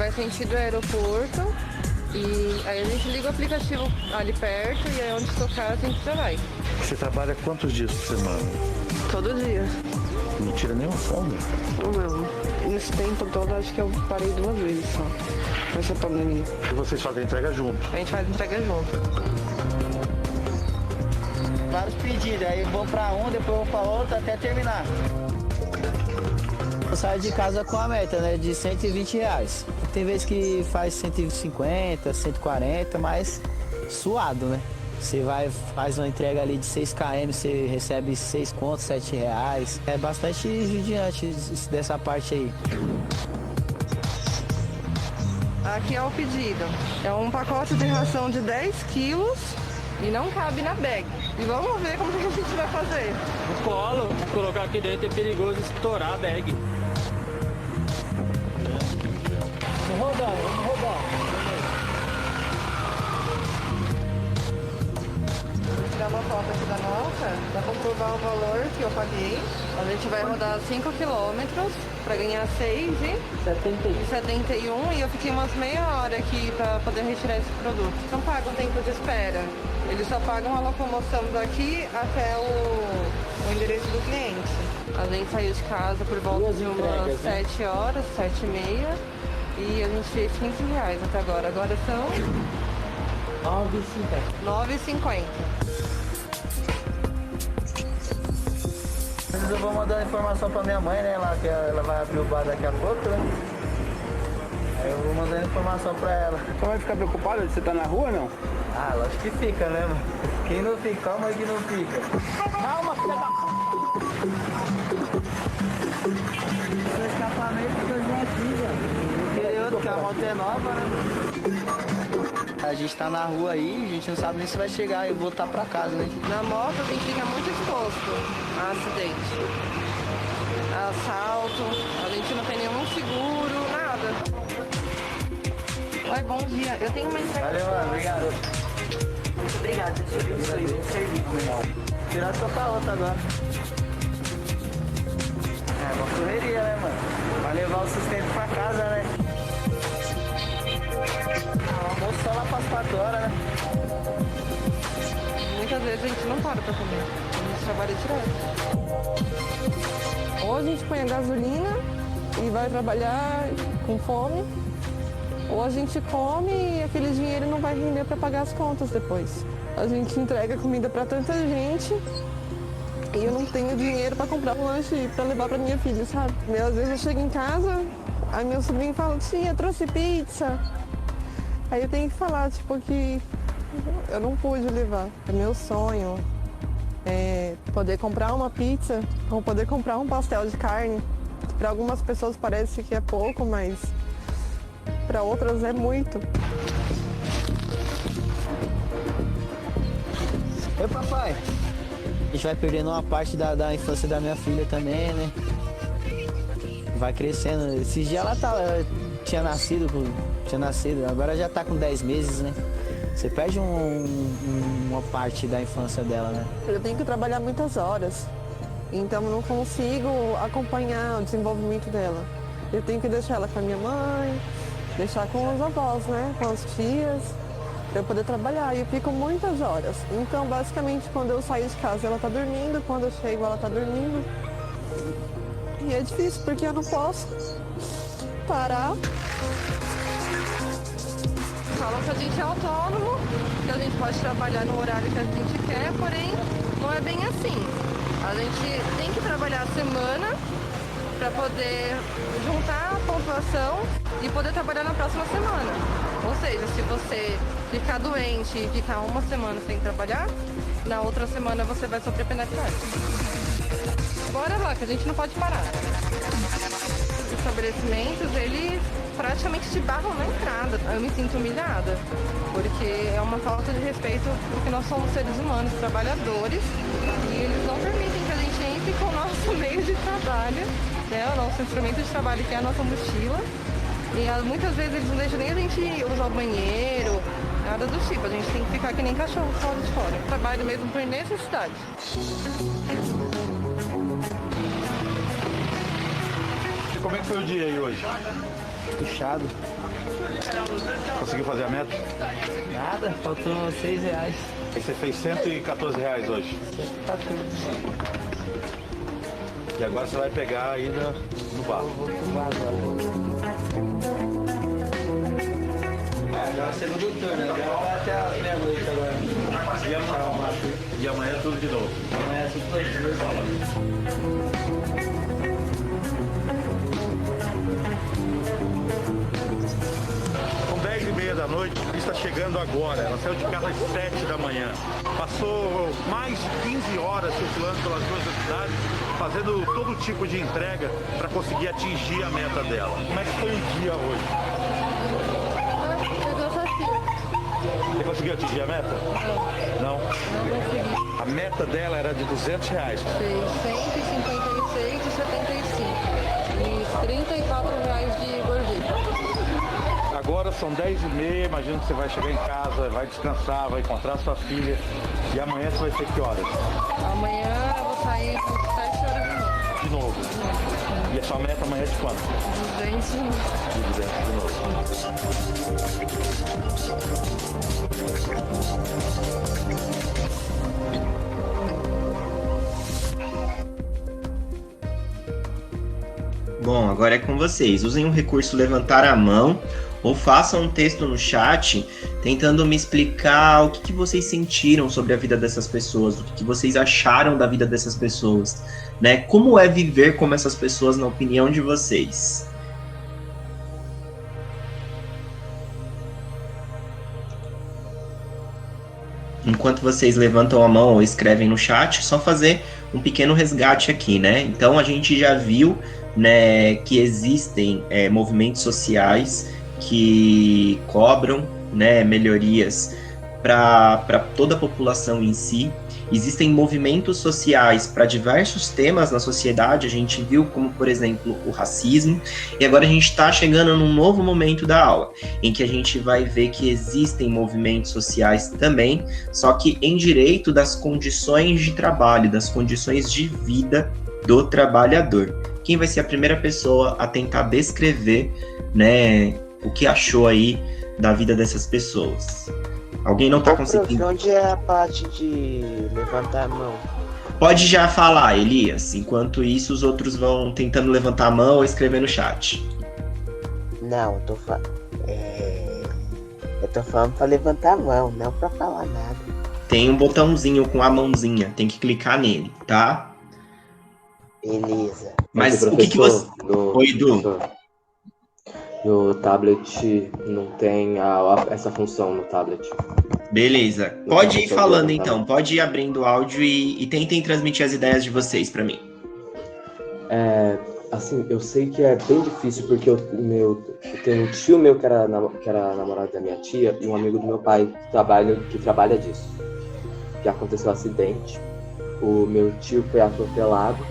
vai sentido aeroporto. E aí a gente liga o aplicativo ali perto e aí onde tocar a gente já vai. Você trabalha quantos dias por semana? Todo dia. Não tira nenhuma folga? Não. Nesse tempo todo acho que eu parei 2 vezes só. Com essa pandemia. E vocês fazem entrega junto? A gente faz entrega junto. Vários pedidos, aí eu vou pra um, depois eu vou pra outro até terminar. Eu saio de casa com a meta, né, de R$120. Tem vezes que faz 150, 140, mas suado, né? Você faz uma entrega ali de 6 km, você recebe 6 contos, R$7. É bastante judiante dessa parte aí. Aqui é o pedido. É um pacote de ração de 10 quilos e não cabe na bag. E vamos ver como que a gente vai fazer. No colo, colocar aqui dentro é perigoso estourar a bag. Vamos rodar. Vou tirar uma foto aqui da nossa, para comprovar o valor que eu paguei. A gente vai rodar 5 quilômetros para ganhar 6,71 e eu fiquei umas meia hora aqui para poder retirar esse produto. Não pagam tempo de espera. Eles só pagam a locomoção daqui até o endereço do cliente. A gente saiu de casa por volta de umas 7 horas, 7h30. E a gente fez R$15 até agora. Agora são R$9,50. Eu vou mandar informação pra minha mãe, né? Que ela vai abrir o bar daqui a pouco, né? Aí eu vou mandar informação pra ela. Você vai ficar preocupada de você estar na rua, não? Ah, lógico que fica, né, mano? Quem não fica, calma que não fica. Calma, filha da... Esse escapamento que eu já fiz, ó. Queria outro, que a moto é nova, né? A gente tá na rua aí, a gente não sabe nem se vai chegar e voltar pra casa, né? Na moto a gente fica muito exposto a acidente, a assalto, a gente não tem nenhum seguro, nada. Oi, bom dia. Eu tenho uma entrega. Valeu, mano. Obrigado. Muito obrigada, eu serviço. Tirar só pra outra agora. É uma correria, né, mano? Vai levar o sustento pra casa, né? Almoço só lá pras 4 horas, né? Muitas vezes a gente não para pra comer. A gente trabalha direto. Ou a gente põe a gasolina e vai trabalhar com fome, ou a gente come e aquele dinheiro não vai render para pagar as contas depois. A gente entrega comida para tanta gente e eu não tenho dinheiro para comprar um lanche para levar para minha filha, sabe? E às vezes eu chego em casa, aí meu sobrinho fala, tia, trouxe pizza. Aí eu tenho que falar, tipo, que eu não pude levar. É meu sonho poder comprar uma pizza ou poder comprar um pastel de carne. Para algumas pessoas parece que é pouco, mas para outras é muito. Oi, papai. A gente vai perdendo uma parte da infância da minha filha também, né? Vai crescendo. Esses dias ela tinha nascido, agora já tá com 10 meses, né? Você perde uma parte da infância dela, né? Eu tenho que trabalhar muitas horas, então eu não consigo acompanhar o desenvolvimento dela. Eu tenho que deixar ela com a minha mãe, deixar com os avós, né? Com as tias, para eu poder trabalhar. E eu fico muitas horas. Então, basicamente, quando eu saio de casa, ela tá dormindo, quando eu chego, ela tá dormindo. E é difícil, porque eu não posso parar. Falam que a gente é autônomo, que a gente pode trabalhar no horário que a gente quer, porém não é bem assim. A gente tem que trabalhar a semana para poder juntar a pontuação e poder trabalhar na próxima semana. Ou seja, se você ficar doente e ficar uma semana sem trabalhar, na outra semana você vai sofrer penalidade. Bora lá, que a gente não pode parar. Os estabelecimentos, eles praticamente te barram na entrada. Eu me sinto humilhada, porque é uma falta de respeito, porque nós somos seres humanos, trabalhadores, e eles não permitem que a gente entre com o nosso meio de trabalho, né, o nosso instrumento de trabalho, que é a nossa mochila. E muitas vezes eles não deixam nem a gente usar o banheiro, nada do tipo. A gente tem que ficar que nem cachorro fora de fora. Trabalho mesmo por necessidade. como é que foi o dia aí hoje? Puxado. Conseguiu fazer a meta? Nada, faltou R$6. Aí você fez R$114 hoje. Tá tudo. E agora você vai pegar ainda no bar. Vou pro bar agora. Agora é segundo turno, agora vai até a meia-noite agora. E amanhã é tudo de novo. Amanhã é tudo São 10h30 da noite e está chegando agora. Ela saiu de casa às 7 da manhã. Passou mais de 15 horas circulando pelas ruas da cidade, fazendo todo tipo de entrega para conseguir atingir a meta dela. Como é que foi o dia hoje? Você conseguiu atingir a meta? Não. Não consegui. A meta dela era de R$200. Fez 156,75 e R$34 de gorjeta. Agora são 10h30, imagino que você vai chegar em casa, vai descansar, vai encontrar sua filha. E amanhã você vai ser que horas? Amanhã eu vou sair às 7 horas da noite. De novo. E a sua meta amanhã é de quanto? 200 de novo. De 200 de novo. Bom, agora é com vocês. Usem o recurso levantar a mão ou façam um texto no chat tentando me explicar o que vocês sentiram sobre a vida dessas pessoas, o que vocês acharam da vida dessas pessoas, né? Como é viver como essas pessoas na opinião de vocês? Enquanto vocês levantam a mão ou escrevem no chat, só fazer um pequeno resgate aqui, né? Então a gente já viu, né, que existem movimentos sociais que cobram, né, melhorias para toda a população em si. Existem movimentos sociais para diversos temas na sociedade, a gente viu como, por exemplo, o racismo, e agora a gente está chegando num novo momento da aula, em que a gente vai ver que existem movimentos sociais também, só que em direito das condições de trabalho, das condições de vida do trabalhador. Quem vai ser a primeira pessoa a tentar descrever, né, o que achou aí da vida dessas pessoas? Alguém não está conseguindo? Onde é a parte de levantar a mão? Pode já falar, Elias. Enquanto isso, os outros vão tentando levantar a mão ou escrever no chat. Não, eu tô falando pra levantar a mão, não pra falar nada. Tem um botãozinho com a mãozinha, tem que clicar nele, tá? Beleza. Mas o que você... Oi, Edu. No tablet não tem essa função no tablet. Beleza. Pode ir falando então, pode ir abrindo o áudio e tentem transmitir as ideias de vocês pra mim. Assim, eu sei que é bem difícil porque eu tenho um tio meu que era namorado da minha tia e um amigo do meu pai que trabalha disso. Que aconteceu um acidente, o meu tio foi atropelado,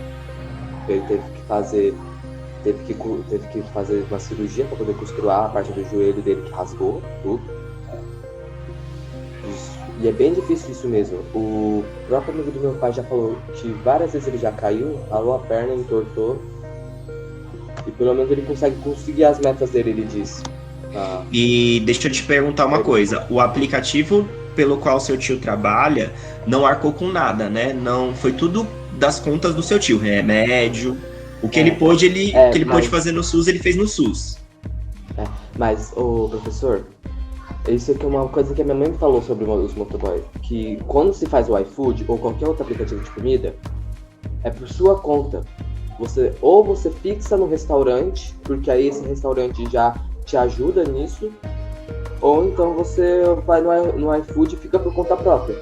ele teve que fazer uma cirurgia para poder costurar a parte do joelho dele que rasgou tudo. E é bem difícil isso mesmo. O próprio amigo do meu pai já falou que várias vezes ele já caiu, ralou a perna, entortou. E pelo menos ele consegue conseguir as metas dele, ele disse. E deixa eu te perguntar uma coisa. O aplicativo pelo qual seu tio trabalha não arcou com nada, né? Não, foi tudo das contas do seu tio. Remédio. O que ele pôde, pôde fazer no SUS, ele fez no SUS. Mas, professor, isso aqui é uma coisa que a minha mãe me falou sobre os motoboys. Que quando se faz o iFood ou qualquer outro aplicativo de comida, é por sua conta. Você fixa no restaurante, porque aí esse restaurante já te ajuda nisso, ou então você vai no iFood e fica por conta própria.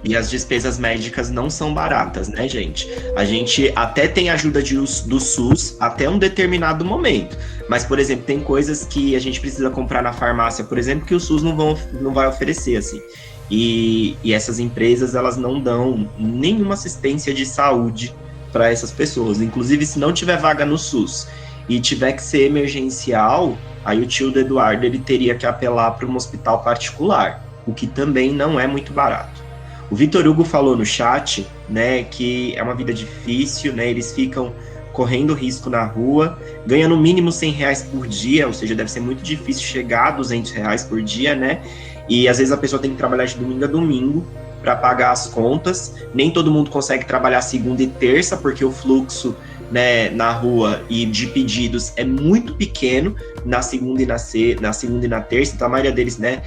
E as despesas médicas não são baratas, né, gente? A gente até tem ajuda do SUS até um determinado momento. Mas, por exemplo, tem coisas que a gente precisa comprar na farmácia, por exemplo, que o SUS não vai oferecer, assim. E essas empresas, elas não dão nenhuma assistência de saúde para essas pessoas. Inclusive, se não tiver vaga no SUS e tiver que ser emergencial, aí o tio do Eduardo, ele teria que apelar para um hospital particular, o que também não é muito barato. O Vitor Hugo falou no chat, né, que é uma vida difícil, né, eles ficam correndo risco na rua, ganha no mínimo R$100 por dia, ou seja, deve ser muito difícil chegar a R$200 por dia, né? E às vezes a pessoa tem que trabalhar de domingo a domingo para pagar as contas. Nem todo mundo consegue trabalhar segunda e terça, porque o fluxo, né, na rua e de pedidos é muito pequeno na segunda e na terça. Então a maioria deles, né,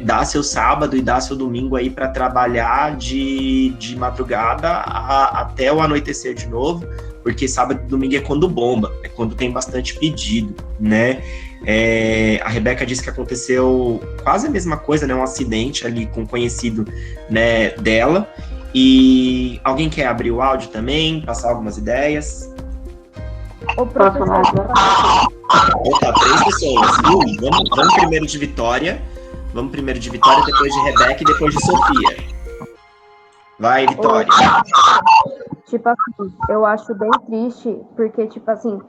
dá seu sábado e dá seu domingo aí para trabalhar de madrugada até o anoitecer de novo, porque sábado e domingo é quando bomba, é quando tem bastante pedido, né? A Rebeca disse que aconteceu quase a mesma coisa, né? Um acidente ali com um conhecido, né, dela. E alguém quer abrir o áudio também, passar algumas ideias? O professor. Opa, 3 pessoas, viu? Vamos primeiro de Vitória. Vamos primeiro de Vitória, depois de Rebeca e depois de Sofia. Vai, Vitória. Tipo assim, eu acho bem triste, porque, tipo assim,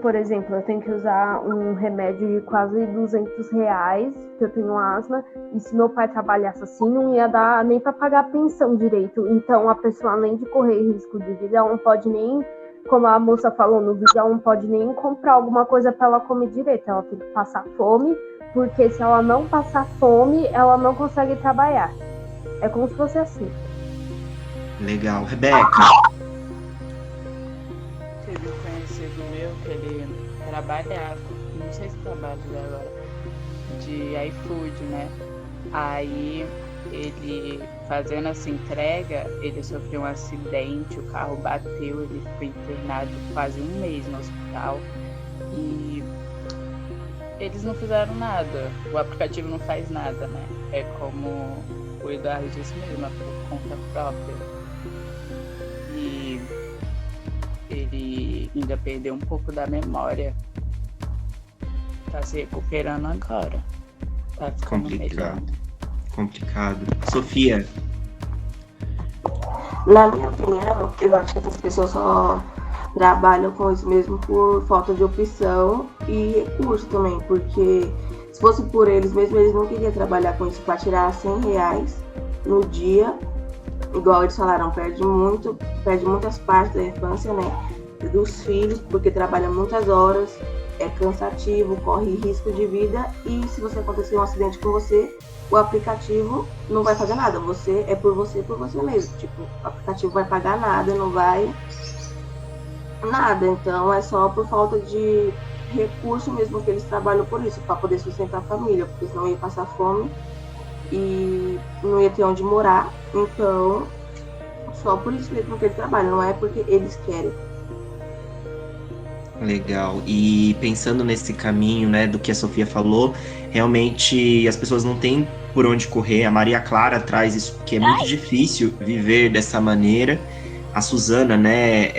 por exemplo, eu tenho que usar um remédio de quase R$200, que eu tenho asma, e se meu pai trabalhasse assim, não ia dar nem para pagar a pensão direito. Então, a pessoa, além de correr risco de vida, ela não pode nem, como a moça falou no vídeo, ela não pode nem comprar alguma coisa para ela comer direito. Ela tem que passar fome, porque se ela não passar fome, ela não consegue trabalhar. É como se fosse assim. Legal. Rebeca. Teve um conhecido meu que ele trabalhava, não sei se trabalha agora, de iFood, né? Aí ele, fazendo essa entrega, ele sofreu um acidente, o carro bateu, ele foi internado quase um mês no hospital e eles não fizeram nada, o aplicativo não faz nada, né? É como o Eduardo disse mesmo, é por conta própria. E ele ainda perdeu um pouco da memória. Tá se recuperando agora. Tá ficando melhor. Complicado. Sofia. Na minha opinião, eu acho que essas pessoas só trabalham com isso mesmo por falta de opção e recurso também, porque se fosse por eles mesmo, eles não queriam trabalhar com isso para tirar R$100 no dia, igual eles falaram, perde muitas partes da infância, né, dos filhos, porque trabalha muitas horas, é cansativo, corre risco de vida, e se você acontecer um acidente com você, o aplicativo não vai fazer nada, você é por você mesmo, tipo, o aplicativo vai pagar nada, não vai nada, então é só por falta de recurso mesmo que eles trabalham por isso, para poder sustentar a família, porque senão ia passar fome e não ia ter onde morar, então só por isso mesmo que eles trabalham, não é porque eles querem. Legal. E pensando nesse caminho, né, do que a Sofia falou, realmente as pessoas não têm por onde correr. A Maria Clara traz isso, porque é muito difícil viver dessa maneira. A Suzana, né,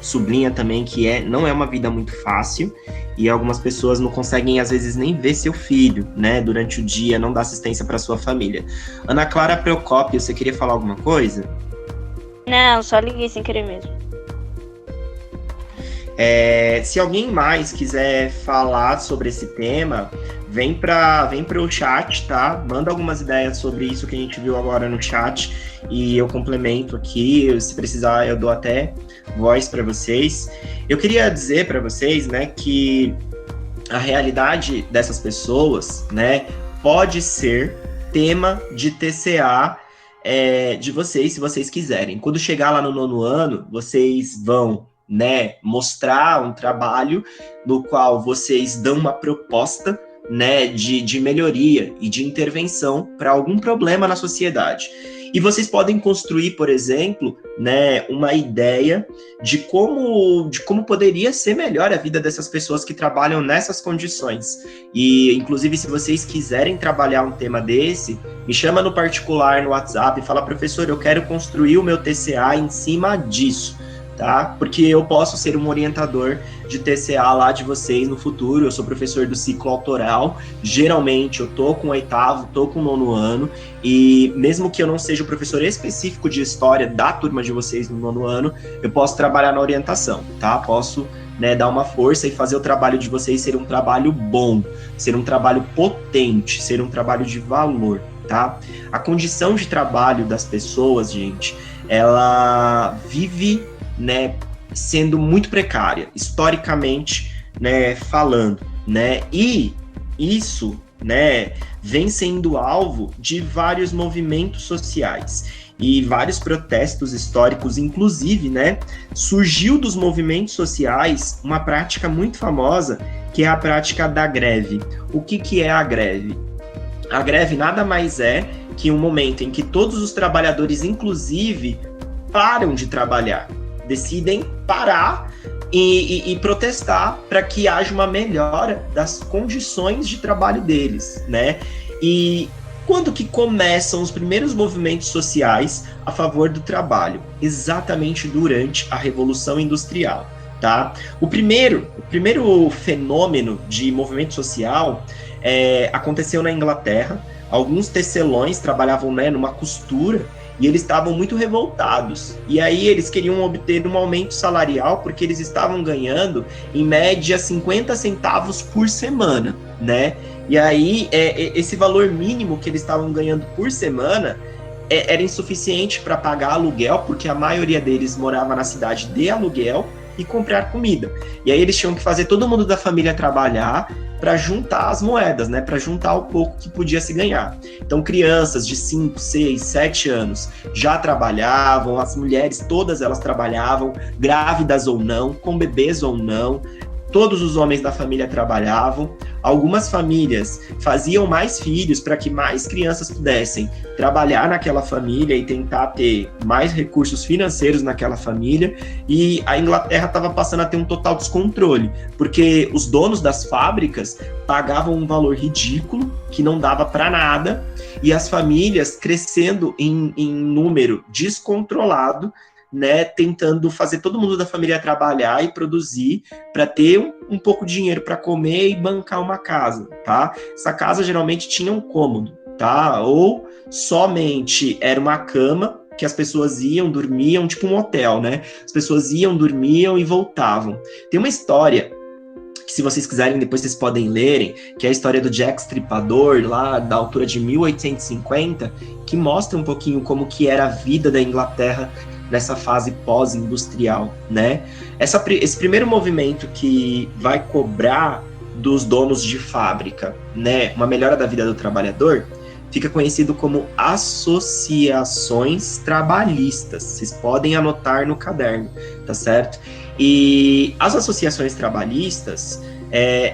sublinha também que não é uma vida muito fácil e algumas pessoas não conseguem, às vezes, nem ver seu filho, né, durante o dia, não dá assistência para sua família. Ana Clara Procópio, você queria falar alguma coisa? Não, só liguei sem querer mesmo. Se alguém mais quiser falar sobre esse tema, vem para o chat, tá? Manda algumas ideias sobre isso que a gente viu agora no chat e eu complemento aqui. Se precisar, eu dou até voz para vocês. Eu queria dizer para vocês, né, que a realidade dessas pessoas, né, pode ser tema de TCA de vocês, se vocês quiserem. Quando chegar lá no 9º ano, vocês vão, né, mostrar um trabalho no qual vocês dão uma proposta, né, de melhoria e de intervenção para algum problema na sociedade. E vocês podem construir, por exemplo, né, uma ideia de como poderia ser melhor a vida dessas pessoas que trabalham nessas condições. E, inclusive, se vocês quiserem trabalhar um tema desse, me chama no particular, no WhatsApp, e fala, professor, eu quero construir o meu TCA em cima disso. Tá? Porque eu posso ser um orientador de TCA lá de vocês no futuro. Eu sou professor do ciclo autoral, geralmente eu tô com o 8º, tô com o 9º ano, e mesmo que eu não seja o professor específico de história da turma de vocês no 9º ano, eu posso trabalhar na orientação, tá? Posso, né, dar uma força e fazer o trabalho de vocês ser um trabalho bom, ser um trabalho potente, ser um trabalho de valor, tá? A condição de trabalho das pessoas, gente, ela vive, né, sendo muito precária, historicamente, né, falando, né, e isso, né, vem sendo alvo de vários movimentos sociais e vários protestos históricos, inclusive, né, surgiu dos movimentos sociais uma prática muito famosa, que é a prática da greve. O que é a greve? A greve nada mais é que um momento em que todos os trabalhadores, inclusive, param de trabalhar, decidem parar e protestar para que haja uma melhora das condições de trabalho deles, né? E quando que começam os primeiros movimentos sociais a favor do trabalho? Exatamente durante a Revolução Industrial, tá? O primeiro fenômeno de movimento social aconteceu na Inglaterra. Alguns tecelões trabalhavam, né, numa costura, e eles estavam muito revoltados. E aí eles queriam obter um aumento salarial, porque eles estavam ganhando, em média, 50 centavos por semana, né? E aí, esse valor mínimo que eles estavam ganhando por semana era insuficiente para pagar aluguel, porque a maioria deles morava na cidade de aluguel, e comprar comida. E aí eles tinham que fazer todo mundo da família trabalhar para juntar as moedas, né? Para juntar o pouco que podia se ganhar. Então, crianças de 5, 6, 7 anos já trabalhavam, as mulheres todas elas trabalhavam, grávidas ou não, com bebês ou não. Todos os homens da família trabalhavam. Algumas famílias faziam mais filhos para que mais crianças pudessem trabalhar naquela família e tentar ter mais recursos financeiros naquela família. E a Inglaterra estava passando a ter um total descontrole, porque os donos das fábricas pagavam um valor ridículo que não dava para nada, e as famílias crescendo em número descontrolado, né, tentando fazer todo mundo da família trabalhar e produzir para ter um pouco de dinheiro para comer e bancar uma casa, tá? Essa casa geralmente tinha um cômodo, tá? Ou somente era uma cama que as pessoas iam, dormiam, tipo um hotel, né? As pessoas iam, dormiam e voltavam. Tem uma história que, se vocês quiserem, depois vocês podem lerem, que é a história do Jack Stripador, lá da altura de 1850, que mostra um pouquinho como que era a vida da Inglaterra nessa fase pós-industrial, né? Esse primeiro movimento que vai cobrar dos donos de fábrica, né, uma melhora da vida do trabalhador, fica conhecido como associações trabalhistas. Vocês podem anotar no caderno, tá certo? E as associações trabalhistas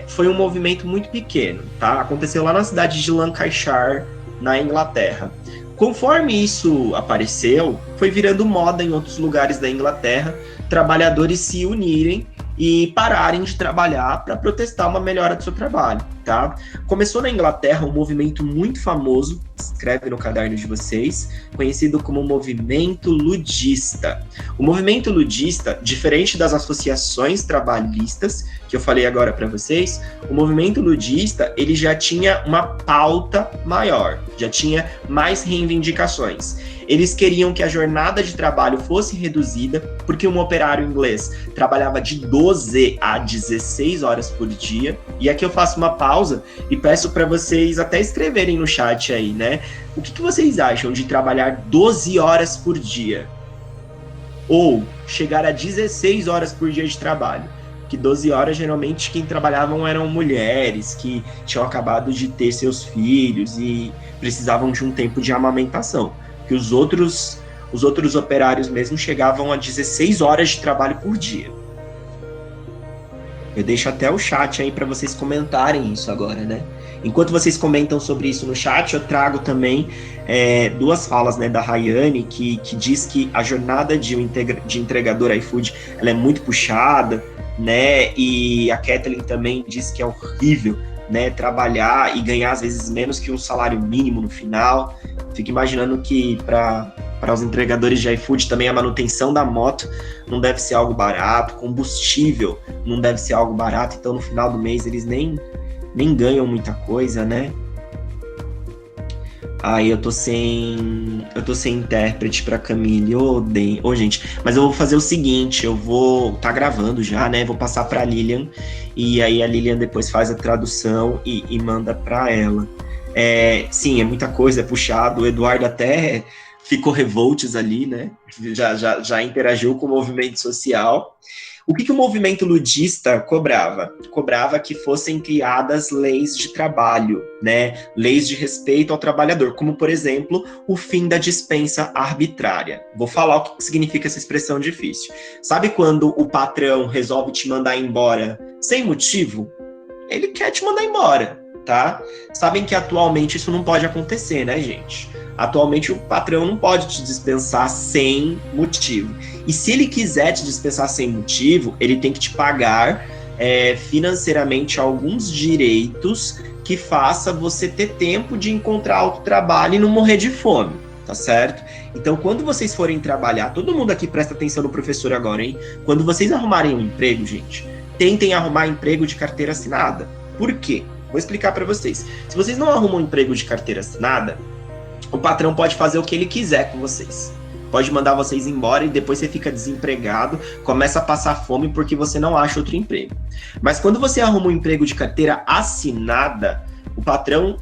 foi um movimento muito pequeno, tá? Aconteceu lá na cidade de Lancashire, na Inglaterra. Conforme isso apareceu, foi virando moda em outros lugares da Inglaterra, trabalhadores se unirem e pararem de trabalhar para protestar uma melhora do seu trabalho, tá? Começou na Inglaterra um movimento muito famoso, escreve no caderno de vocês, conhecido como movimento ludista. O movimento ludista, diferente das associações trabalhistas, que eu falei agora para vocês, o movimento ludista, ele já tinha uma pauta maior, já tinha mais reivindicações. Eles queriam que a jornada de trabalho fosse reduzida, porque um operário inglês trabalhava de 12 a 16 horas por dia. E aqui eu faço uma pausa e peço para vocês até escreverem no chat aí, né? O que vocês acham de trabalhar 12 horas por dia? Ou chegar a 16 horas por dia de trabalho? Que 12 horas, geralmente, quem trabalhavam eram mulheres que tinham acabado de ter seus filhos e precisavam de um tempo de amamentação. Que os outros operários mesmo chegavam a 16 horas de trabalho por dia. Eu deixo até o chat aí para vocês comentarem isso agora, né? Enquanto vocês comentam sobre isso no chat, eu trago também duas falas, né, da Rayane, que diz que a jornada de entregador iFood, ela é muito puxada, né? E a Kathleen também diz que é horrível, né, trabalhar e ganhar às vezes menos que um salário mínimo no final. Fico imaginando que para os entregadores de iFood também a manutenção da moto não deve ser algo barato, combustível não deve ser algo barato, então no final do mês eles nem ganham muita coisa, né? Aí eu tô sem intérprete pra Camille, gente, mas eu vou fazer o seguinte, tá gravando já, né, vou passar pra Lilian, e aí a Lilian depois faz a tradução e manda pra ela. Sim, é muita coisa, é puxado, o Eduardo até ficou revoltos ali, né? Já interagiu com o movimento social. O que o movimento ludista cobrava? Cobrava que fossem criadas leis de trabalho, né? Leis de respeito ao trabalhador, como, por exemplo, o fim da dispensa arbitrária. Vou falar o que significa essa expressão difícil. Sabe quando o patrão resolve te mandar embora sem motivo? Ele quer te mandar embora, tá? Sabem que atualmente isso não pode acontecer, né, gente? Atualmente o patrão não pode te dispensar sem motivo. E se ele quiser te dispensar sem motivo, ele tem que te pagar financeiramente alguns direitos que faça você ter tempo de encontrar outro trabalho e não morrer de fome, tá certo? Então, quando vocês forem trabalhar, todo mundo aqui presta atenção no professor agora, hein? Quando vocês arrumarem um emprego, gente, tentem arrumar emprego de carteira assinada. Por quê? Vou explicar para vocês. Se vocês não arrumam um emprego de carteira assinada, o patrão pode fazer o que ele quiser com vocês. Pode mandar vocês embora e depois você fica desempregado, começa a passar fome porque você não acha outro emprego. Mas quando você arruma um emprego de carteira assinada, o patrão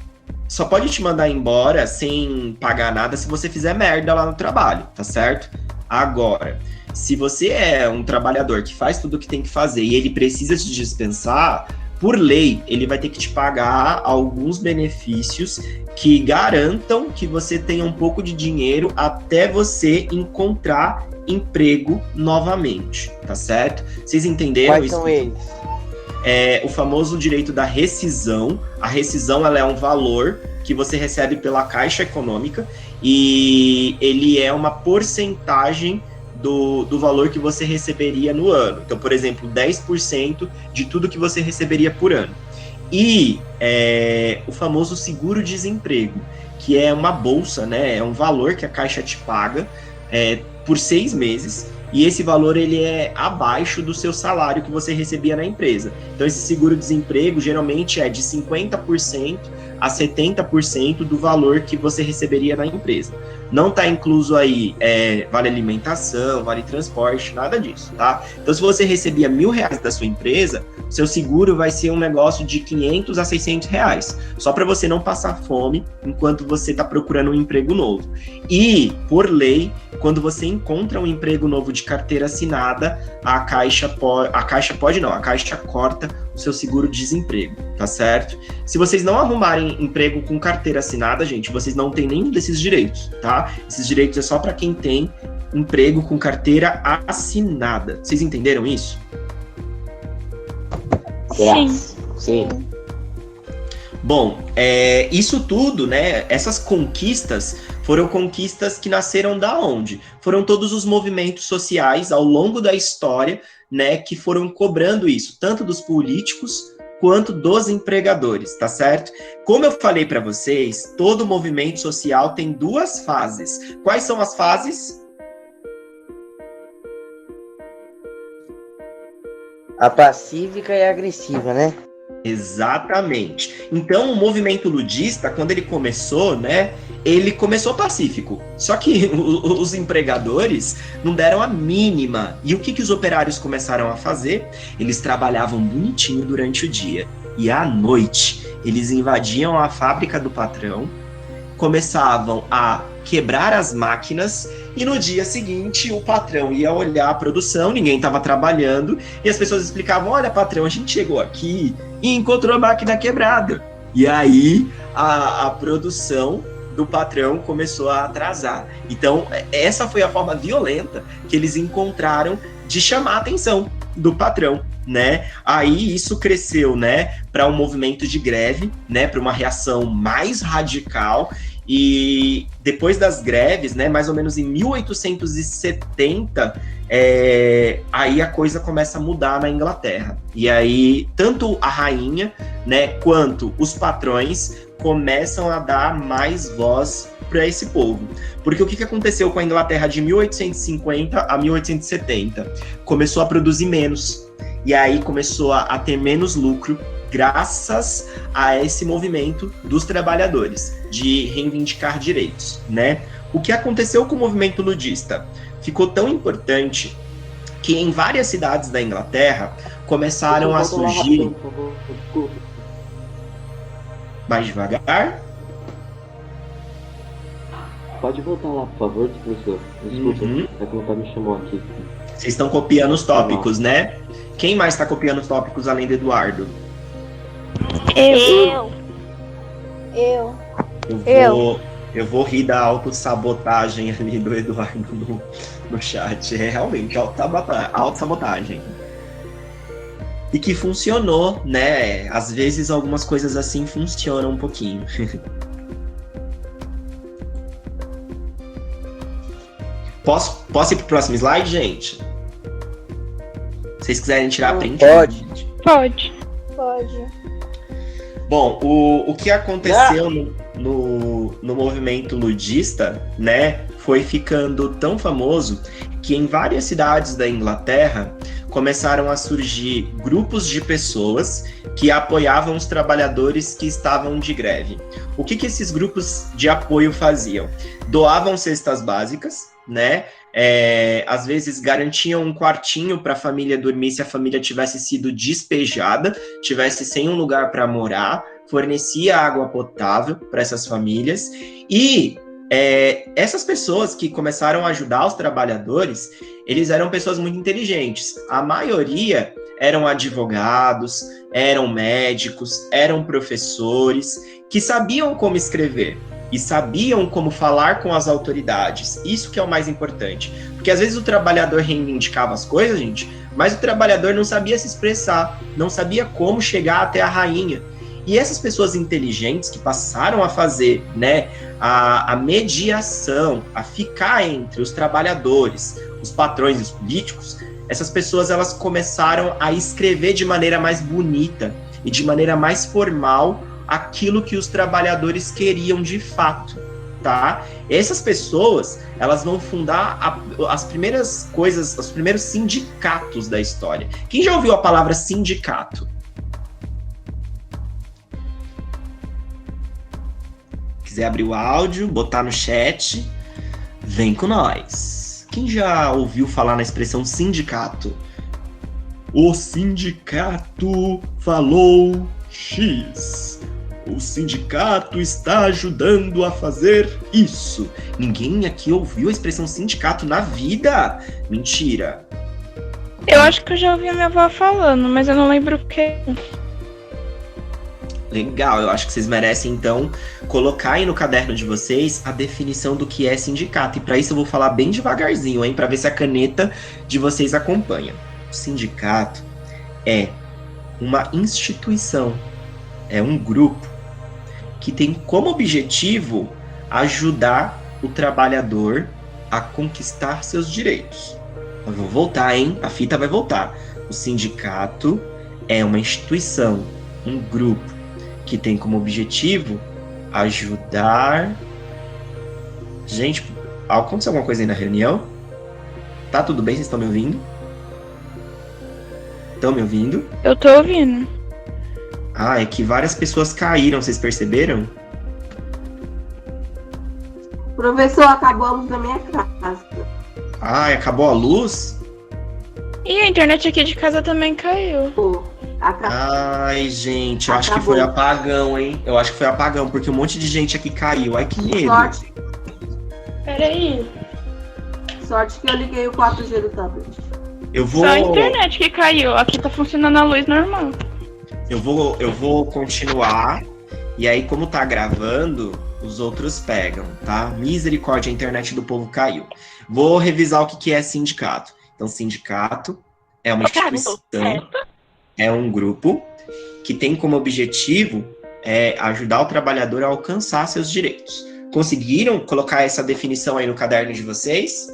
só pode te mandar embora sem pagar nada se você fizer merda lá no trabalho, tá certo? Agora, se você é um trabalhador que faz tudo o que tem que fazer e ele precisa te dispensar, por lei, ele vai ter que te pagar alguns benefícios que garantam que você tenha um pouco de dinheiro até você encontrar emprego novamente, tá certo? Vocês entenderam Quais isso? são eles? É o famoso direito da rescisão. A rescisão, ela é um valor que você recebe pela Caixa Econômica e ele é uma porcentagem do valor que você receberia no ano. Então, por exemplo, 10% de tudo que você receberia por ano. E o famoso seguro-desemprego, que é uma bolsa, né? É um valor que a Caixa te paga por 6 meses, e esse valor ele é abaixo do seu salário que você recebia na empresa. Então, esse seguro-desemprego geralmente é de 50% a 70% do valor que você receberia na empresa. Não está incluso aí vale alimentação, vale transporte, nada disso, tá? Então, se você recebia R$1.000 da sua empresa, seu seguro vai ser um negócio de R$500 a R$600, só para você não passar fome enquanto você está procurando um emprego novo. E, por lei, quando você encontra um emprego novo de carteira assinada, a Caixa corta o seu seguro-desemprego, tá certo? Se vocês não arrumarem emprego com carteira assinada, gente, vocês não têm nenhum desses direitos, tá? Esses direitos é só para quem tem emprego com carteira assinada. Vocês entenderam isso? Sim. Bom, isso tudo, né? Essas conquistas foram conquistas que nasceram da onde? Foram todos os movimentos sociais ao longo da história, né, que foram cobrando isso, tanto dos políticos quanto dos empregadores, tá certo? Como eu falei para vocês, todo movimento social tem 2 fases. Quais são as fases? A pacífica e a agressiva, né? Exatamente. Então, o movimento ludista, quando ele começou, né, ele começou pacífico. Só que os empregadores não deram a mínima. E o que os operários começaram a fazer? Eles trabalhavam bonitinho durante o dia. E à noite, eles invadiam a fábrica do patrão, começavam a quebrar as máquinas, e no dia seguinte o patrão ia olhar a produção, ninguém estava trabalhando, e as pessoas explicavam: olha, patrão, a gente chegou aqui e encontrou a máquina quebrada. E aí a produção do patrão começou a atrasar. Então, essa foi a forma violenta que eles encontraram de chamar a atenção do patrão, né? Aí isso cresceu, né, para um movimento de greve, né, para uma reação mais radical. E depois das greves, né, mais ou menos em 1870, aí a coisa começa a mudar na Inglaterra. E aí, tanto a rainha, né, quanto os patrões começam a dar mais voz para esse povo. Porque o que aconteceu com a Inglaterra de 1850 a 1870? Começou a produzir menos. E aí começou a ter menos lucro, graças a esse movimento dos trabalhadores, de reivindicar direitos, né? O que aconteceu com o movimento ludista? Ficou tão importante que em várias cidades da Inglaterra começaram a surgir... Mais devagar. Pode voltar lá, por favor, professor. Desculpa, é que meu pai me chamou aqui. Vocês estão copiando os tópicos, né? Quem mais está copiando os tópicos além do Eduardo? Eu vou rir da autossabotagem ali do Eduardo no chat. É realmente autossabotagem. E que funcionou, né? Às vezes algumas coisas assim funcionam um pouquinho. Posso ir pro próximo slide, gente? Se vocês quiserem tirar a print. Pode. Bom, o que aconteceu no movimento ludista, né, foi ficando tão famoso que em várias cidades da Inglaterra começaram a surgir grupos de pessoas que apoiavam os trabalhadores que estavam de greve. O que esses grupos de apoio faziam? Doavam cestas básicas, né? Às vezes garantiam um quartinho para a família dormir se a família tivesse sido despejada, tivesse sem um lugar para morar, fornecia água potável para essas famílias e essas pessoas que começaram a ajudar os trabalhadores, eles eram pessoas muito inteligentes. A maioria eram advogados, eram médicos, eram professores que sabiam como escrever e sabiam como falar com as autoridades. Isso que é o mais importante. Porque às vezes o trabalhador reivindicava as coisas, gente, mas o trabalhador não sabia se expressar, não sabia como chegar até a rainha. E essas pessoas inteligentes que passaram a fazer, né, a mediação, a ficar entre os trabalhadores, os patrões e os políticos, essas pessoas elas começaram a escrever de maneira mais bonita e de maneira mais formal aquilo que os trabalhadores queriam de fato, tá? Essas pessoas, elas vão fundar as primeiras coisas, os primeiros sindicatos da história. Quem já ouviu a palavra sindicato? Quiser abrir o áudio, botar no chat, vem com nós. Quem já ouviu falar na expressão sindicato? O sindicato falou X. O sindicato está ajudando a fazer isso. Ninguém aqui ouviu a expressão sindicato na vida? Mentira. Eu acho que eu já ouvi a minha avó falando, mas eu não lembro o que. Legal, eu acho que vocês merecem, então, colocar aí no caderno de vocês a definição do que é sindicato. E para isso eu vou falar bem devagarzinho, hein, para ver se a caneta de vocês acompanha. O sindicato é uma instituição, é um grupo que tem como objetivo ajudar o trabalhador a conquistar seus direitos. Eu vou voltar, hein? A fita vai voltar. O sindicato é uma instituição, um grupo que tem como objetivo ajudar... Gente, aconteceu alguma coisa aí na reunião? Tá tudo bem? Vocês estão me ouvindo? Estão me ouvindo? Eu tô ouvindo. Ah, é que várias pessoas caíram, vocês perceberam? Professor, acabou a luz da minha casa. Ah, acabou a luz? E a internet aqui de casa também caiu. Ai, gente, eu acho que foi apagão, hein? Eu acho que foi apagão, porque um monte de gente aqui caiu. Ai, que medo. Sorte. Peraí. Sorte que eu liguei o 4G do tablet. Só a internet que caiu. Aqui tá funcionando a luz normal. Eu vou continuar. E aí, como tá gravando, os outros pegam, tá? Misericórdia, a internet do povo caiu. Vou revisar o que é sindicato. Então, sindicato é uma instituição, é um grupo que tem como objetivo ajudar o trabalhador a alcançar seus direitos. Conseguiram colocar essa definição aí no caderno de vocês?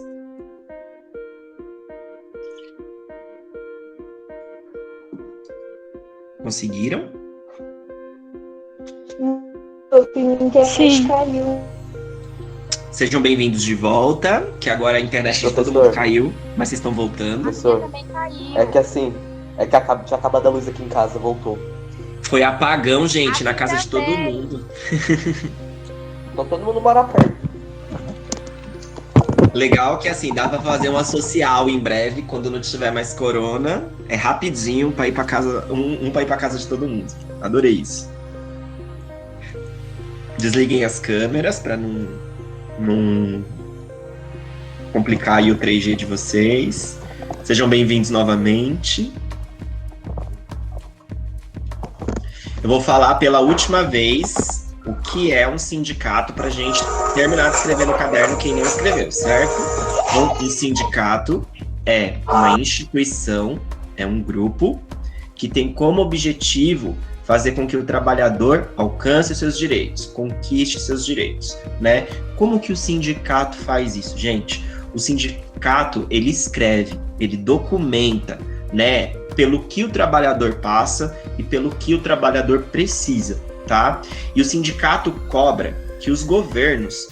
Conseguiram? Sim. Sejam bem-vindos de volta, que agora a internet de todo mundo caiu, mas vocês estão voltando. Professor, é que assim, tinha acabado a luz aqui em casa, voltou. Foi apagão, gente, na casa de todo mundo. Então todo mundo mora perto. Legal que assim, dá pra fazer uma social em breve, quando não tiver mais corona. É rapidinho pra ir pra casa, pra ir pra casa de todo mundo. Adorei isso. Desliguem as câmeras pra não não complicar aí o 3G de vocês. Sejam bem-vindos novamente. Eu vou falar pela última vez o que é um sindicato para a gente terminar de escrever no caderno quem não escreveu, certo? Um sindicato é uma instituição, é um grupo que tem como objetivo fazer com que o trabalhador alcance seus direitos, conquiste seus direitos, né? Como que o sindicato faz isso, gente? O sindicato, ele escreve, ele documenta, né, pelo que o trabalhador passa e pelo que o trabalhador precisa, tá? E o sindicato cobra que os governos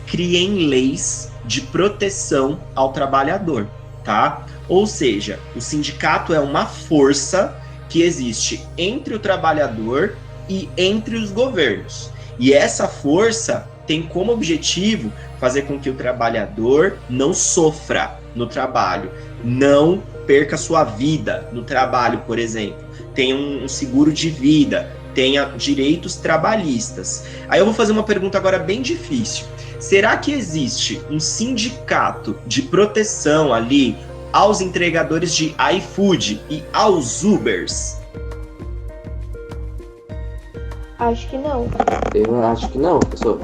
criem leis de proteção ao trabalhador, tá? Ou seja, o sindicato é uma força que existe entre o trabalhador e entre os governos. E essa força tem como objetivo fazer com que o trabalhador não sofra no trabalho, não perca sua vida no trabalho, por exemplo, tenha um seguro de vida, tenha direitos trabalhistas. Aí eu vou fazer uma pergunta agora bem difícil. Será que existe um sindicato de proteção ali aos entregadores de iFood e aos Ubers? Acho que não. Eu acho que não, professor.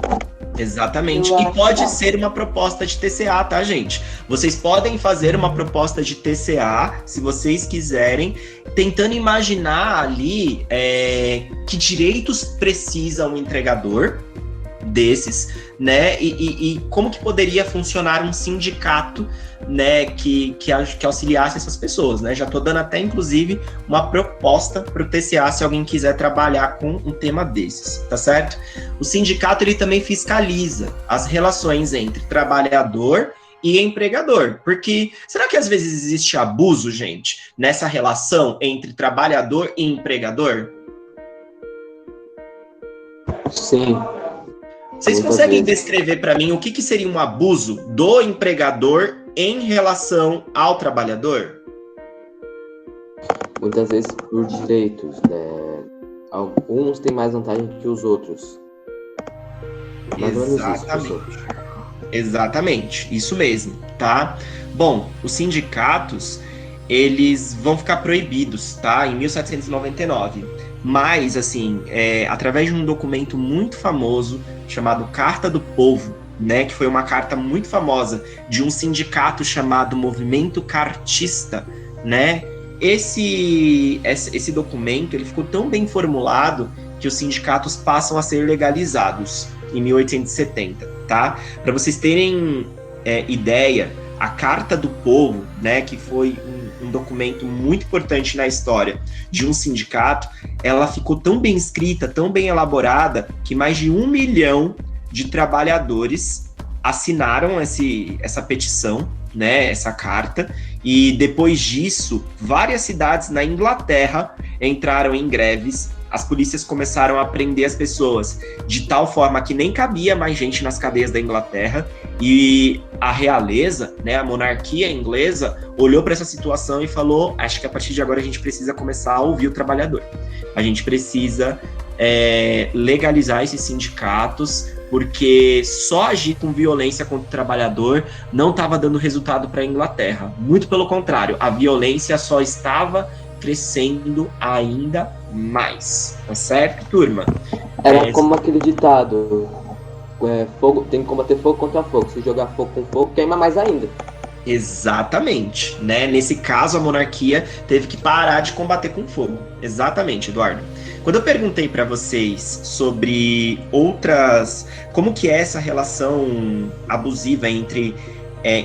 Exatamente. E pode ser uma proposta de TCA, tá, gente? Vocês podem fazer uma proposta de TCA, se vocês quiserem, tentando imaginar ali que direitos precisa um entregador desses, né? E como que poderia funcionar um sindicato, né, que auxiliasse essas pessoas, né? Já tô dando até, inclusive, uma proposta para o TCA, se alguém quiser trabalhar com um tema desses, tá certo? O sindicato, ele também fiscaliza as relações entre trabalhador e empregador, porque será que às vezes existe abuso, gente, nessa relação entre trabalhador e empregador? Sim. Vocês conseguem descrever para mim o que seria um abuso do empregador em relação ao trabalhador? Muitas vezes por direitos, né? Alguns têm mais vantagem que os outros. Exatamente, isso mesmo, tá? Bom, os sindicatos, eles vão ficar proibidos, tá? Em 1799. Mas, assim, através de um documento muito famoso chamado Carta do Povo, né, que foi uma carta muito famosa de um sindicato chamado Movimento Cartista, né? Esse documento, ele ficou tão bem formulado que os sindicatos passam a ser legalizados em 1870, tá? Para vocês terem ideia, a Carta do Povo, né, que foi um documento muito importante na história de um sindicato, ela ficou tão bem escrita, tão bem elaborada, que mais de 1 milhão de trabalhadores assinaram essa petição, né, essa carta, e depois disso, várias cidades na Inglaterra entraram em greves. As polícias começaram a prender as pessoas de tal forma que nem cabia mais gente nas cadeias da Inglaterra, e a realeza, né, a monarquia inglesa, olhou para essa situação e falou: acho que a partir de agora a gente precisa começar a ouvir o trabalhador. A gente precisa legalizar esses sindicatos, porque só agir com violência contra o trabalhador não estava dando resultado para a Inglaterra. Muito pelo contrário, a violência só estava crescendo ainda mais. Tá certo, turma? Era como aquele ditado: fogo, tem que combater fogo contra fogo. Se jogar fogo com fogo, queima mais ainda. Exatamente, né? Nesse caso, a monarquia teve que parar de combater com fogo. Exatamente, Eduardo. Quando eu perguntei para vocês sobre como que é essa relação abusiva entre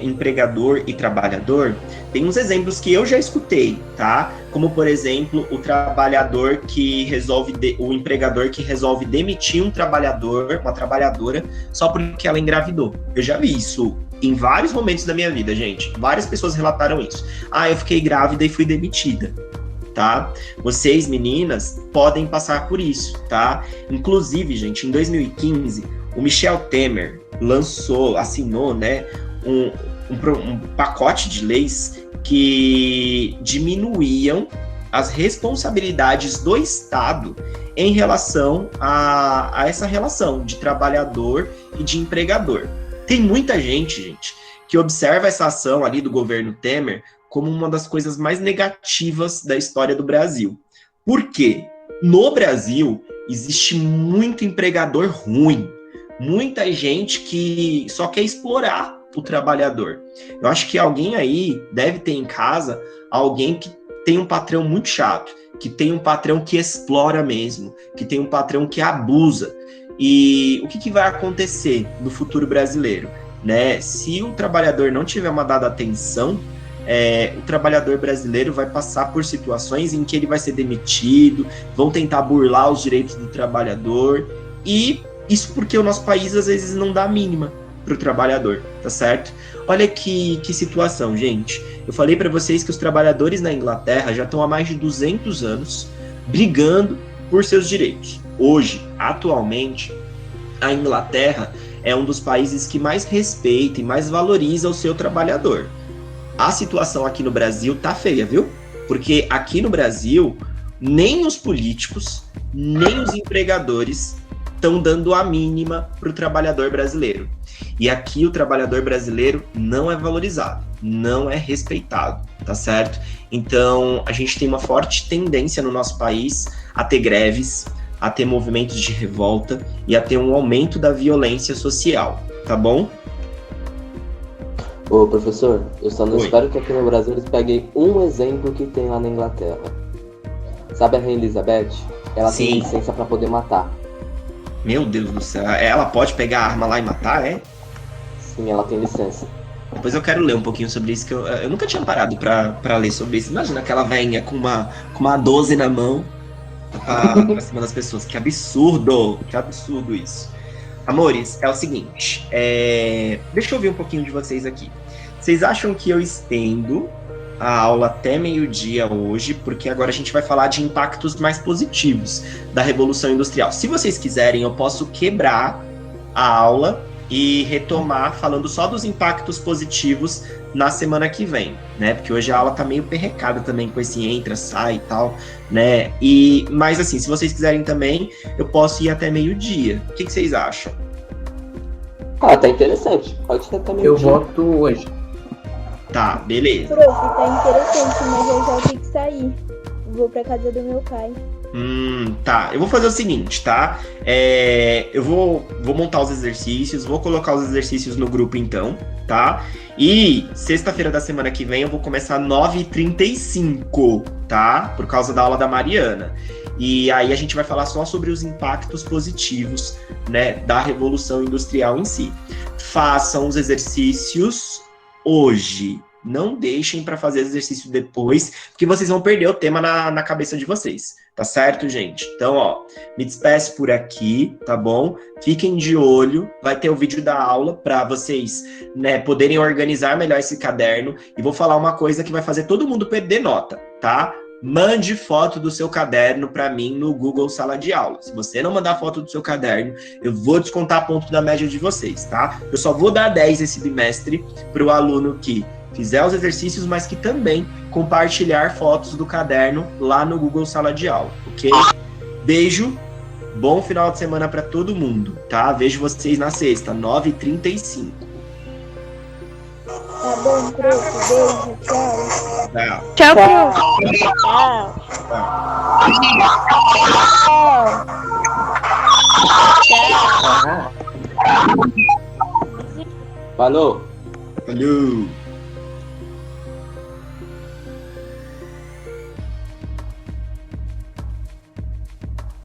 empregador e trabalhador, tem uns exemplos que eu já escutei, tá? Como, por exemplo, o empregador que resolve demitir um trabalhador, uma trabalhadora, só porque ela engravidou. Eu já vi isso em vários momentos da minha vida, gente. Várias pessoas relataram isso. Eu fiquei grávida e fui demitida. Tá? Vocês, meninas, podem passar por isso, tá? Inclusive, gente, em 2015, o Michel Temer assinou, né, um pacote de leis que diminuíam as responsabilidades do Estado em relação a essa relação de trabalhador e de empregador, Tem muita gente, que observa essa ação ali do governo Temer como uma das coisas mais negativas da história do Brasil. Por quê? No Brasil, existe muito empregador ruim, muita gente que só quer explorar o trabalhador. Eu acho que alguém aí deve ter em casa alguém que tem um patrão muito chato, que tem um patrão que explora mesmo, que tem um patrão que abusa. E o que vai acontecer no futuro brasileiro? Né? Se o trabalhador não tiver uma dada atenção, o trabalhador brasileiro vai passar por situações em que ele vai ser demitido, vão tentar burlar os direitos do trabalhador, e isso porque o nosso país às vezes não dá a mínima para o trabalhador, tá certo? Olha que situação, gente. Eu falei para vocês que os trabalhadores na Inglaterra já estão há mais de 200 anos brigando por seus direitos. Hoje, atualmente, a Inglaterra é um dos países que mais respeita e mais valoriza o seu trabalhador. A situação aqui no Brasil tá feia, viu? Porque aqui no Brasil, nem os políticos, nem os empregadores estão dando a mínima para o trabalhador brasileiro. E aqui o trabalhador brasileiro não é valorizado, não é respeitado, tá certo? Então, a gente tem uma forte tendência no nosso país a ter greves, a ter movimentos de revolta e a ter um aumento da violência social, tá bom? Ô, professor, eu só não espero que aqui no Brasil eles peguem um exemplo que tem lá na Inglaterra. Sabe a Rainha Elizabeth? Ela tem licença pra poder matar. Meu Deus do céu, ela pode pegar a arma lá e matar, é? Sim, ela tem licença. Depois eu quero ler um pouquinho sobre isso, que eu nunca tinha parado pra ler sobre isso. Imagina aquela velhinha com uma 12 na mão pra cima das pessoas. Que absurdo isso. Amores, é o seguinte, deixa eu ouvir um pouquinho de vocês aqui. Vocês acham que eu estendo a aula até meio-dia hoje, porque agora a gente vai falar de impactos mais positivos da Revolução Industrial. Se vocês quiserem, eu posso quebrar a aula e retomar falando só dos impactos positivos na semana que vem, né? Porque hoje a aula tá meio perrecada também com esse entra, sai e tal, né? Mas assim, se vocês quiserem também, eu posso ir até meio-dia. O que vocês acham? Tá interessante. Pode ser até meio-dia. Eu voto hoje. Tá, beleza. Prof, tá interessante, mas eu já tenho que sair. Vou pra casa do meu pai. Tá. Eu vou fazer o seguinte, tá? Eu vou montar os exercícios, vou colocar os exercícios no grupo então, tá? E sexta-feira da semana que vem eu vou começar 9h35, tá? Por causa da aula da Mariana. E aí a gente vai falar só sobre os impactos positivos, né, da Revolução Industrial em si. Façam os exercícios hoje. Não deixem para fazer exercício depois, porque vocês vão perder o tema na cabeça de vocês, tá certo, gente? Então, ó, me despeço por aqui, tá bom? Fiquem de olho, vai ter o vídeo da aula para vocês, né, poderem organizar melhor esse caderno. E vou falar uma coisa que vai fazer todo mundo perder nota, tá? Mande foto do seu caderno para mim no Google Sala de Aula. Se você não mandar foto do seu caderno, eu vou descontar ponto da média de vocês, tá? Eu só vou dar 10 esse bimestre para o aluno que fizer os exercícios, mas que também compartilhar fotos do caderno lá no Google Sala de Aula, ok? Beijo, bom final de semana para todo mundo, tá? Vejo vocês na sexta, 9h35. Tá bom, prof. Beijo, tchau. Tchau. Tchau, prof. Tchau. Falou. Falou.